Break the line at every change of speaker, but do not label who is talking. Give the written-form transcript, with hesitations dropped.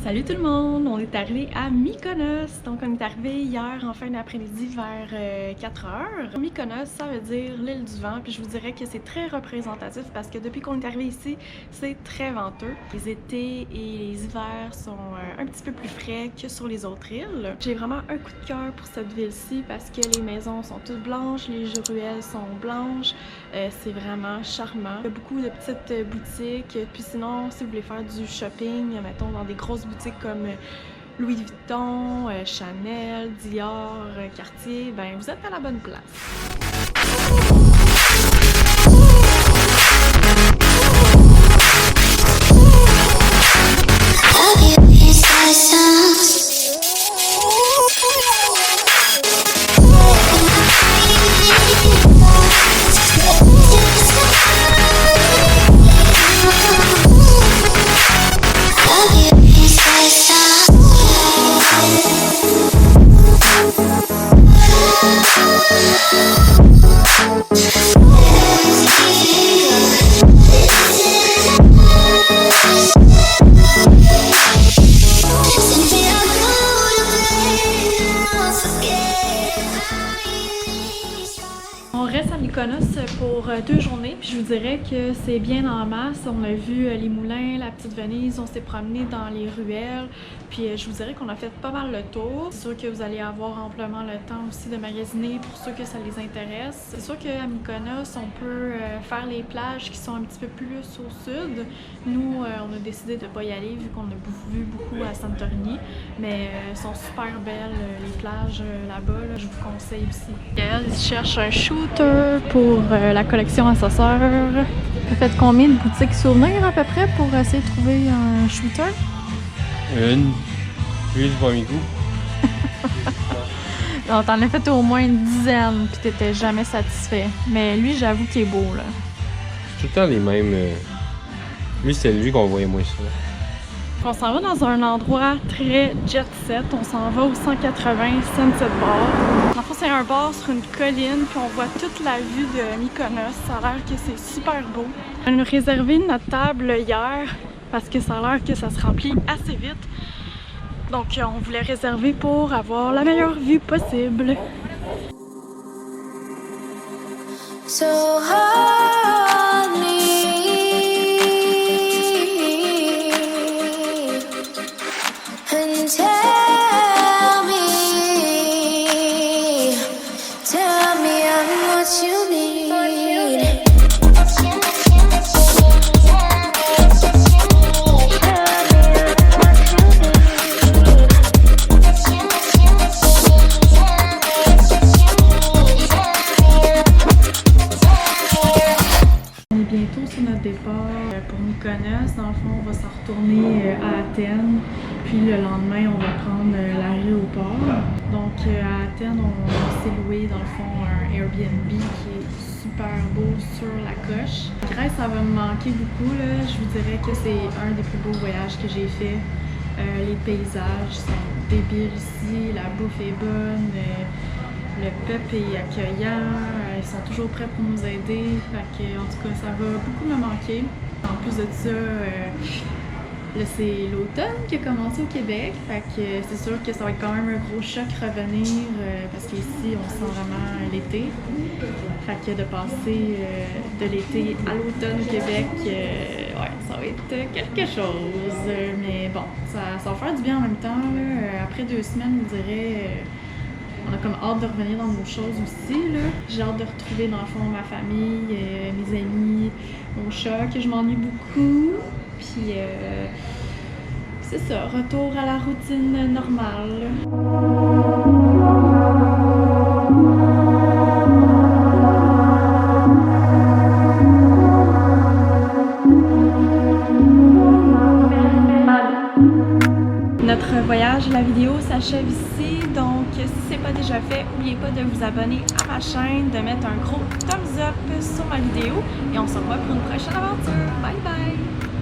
Salut tout le monde! On est arrivé à Mykonos. Donc on est arrivé hier en fin d'après-midi vers 4h. Mykonos, ça veut dire l'île du vent. Puis je vous dirais que c'est très représentatif parce que depuis qu'on est arrivé ici, c'est très venteux. Les étés et les hivers sont un petit peu plus frais que sur les autres îles. J'ai vraiment un coup de cœur pour cette ville-ci parce que les maisons sont toutes blanches, les ruelles sont blanches. C'est vraiment charmant. Il y a beaucoup de petites boutiques. Puis sinon, si vous voulez faire du shopping, mettons dans des grosses boutiques comme Louis Vuitton, Chanel, Dior, Cartier, ben vous êtes à la bonne place. On reste à Mykonos pour 2 journées, puis je vous dirais que c'est bien en masse. On a vu les moulins, la petite Venise, on s'est promené dans les ruelles, puis je vous dirais qu'on a fait pas mal le tour. C'est sûr que vous allez avoir amplement le temps aussi de magasiner pour ceux que ça les intéresse. C'est sûr qu'à Mykonos, on peut faire les plages qui sont un petit peu plus au sud. Nous, on a décidé de pas y aller vu qu'on a vu beaucoup à Santorini, mais elles sont super belles les plages là-bas. Là, je vous conseille aussi. Gaëlle cherche un shooter pour la collection à sa sœur. Vous faites combien de boutiques souvenirs à peu près pour essayer de trouver un shooter?
Une. Puis du premier coup.
Non, t'en as fait au moins une dizaine puis t'étais jamais satisfait. Mais lui, j'avoue qu'il est beau là.
C'est tout le temps les mêmes. Lui, c'est lui qu'on voyait moins souvent.
On s'en va dans un endroit très jet set. On s'en va au 180 Sunset Bar. En fait, c'est un bar sur une colline, puis on voit toute la vue de Mykonos. Ça a l'air que c'est super beau. On a réservé notre table hier parce que ça a l'air que ça se remplit assez vite. Donc, on voulait réserver pour avoir la meilleure vue possible.
So hold me and tell me I'm what you need.
Bientôt sur notre départ pour Mykonos. Dans le fond, on va s'en retourner à Athènes. Puis le lendemain, on va prendre l'aéroport. Donc à Athènes, on s'est loué dans le fond un Airbnb qui est super beau sur la coche. Grèce, ça va me manquer beaucoup. Là. Je vous dirais que c'est un des plus beaux voyages que j'ai fait. Les paysages sont débiles ici, la bouffe est bonne. Le peuple est accueillant, ils sont toujours prêts pour nous aider, fait que, en tout cas ça va beaucoup me manquer. En plus de ça, là c'est l'automne qui a commencé au Québec, fait que c'est sûr que ça va être quand même un gros choc revenir parce qu'ici on sent vraiment l'été. Fait que de passer de l'été à l'automne au Québec, ouais, ça va être quelque chose. Mais bon, ça va faire du bien en même temps. Là. Après 2 semaines, je dirais... on a comme hâte de revenir dans nos choses aussi, là. J'ai hâte de retrouver dans le fond ma famille, mes amis, mon chat, que je m'ennuie beaucoup. Puis c'est ça, retour à la routine normale. notre voyage, la vidéo s'achève ici. Donc, si ce n'est pas déjà fait, n'oubliez pas de vous abonner à ma chaîne, de mettre un gros thumbs up sur ma vidéo. Et on se revoit pour une prochaine aventure. Bye bye!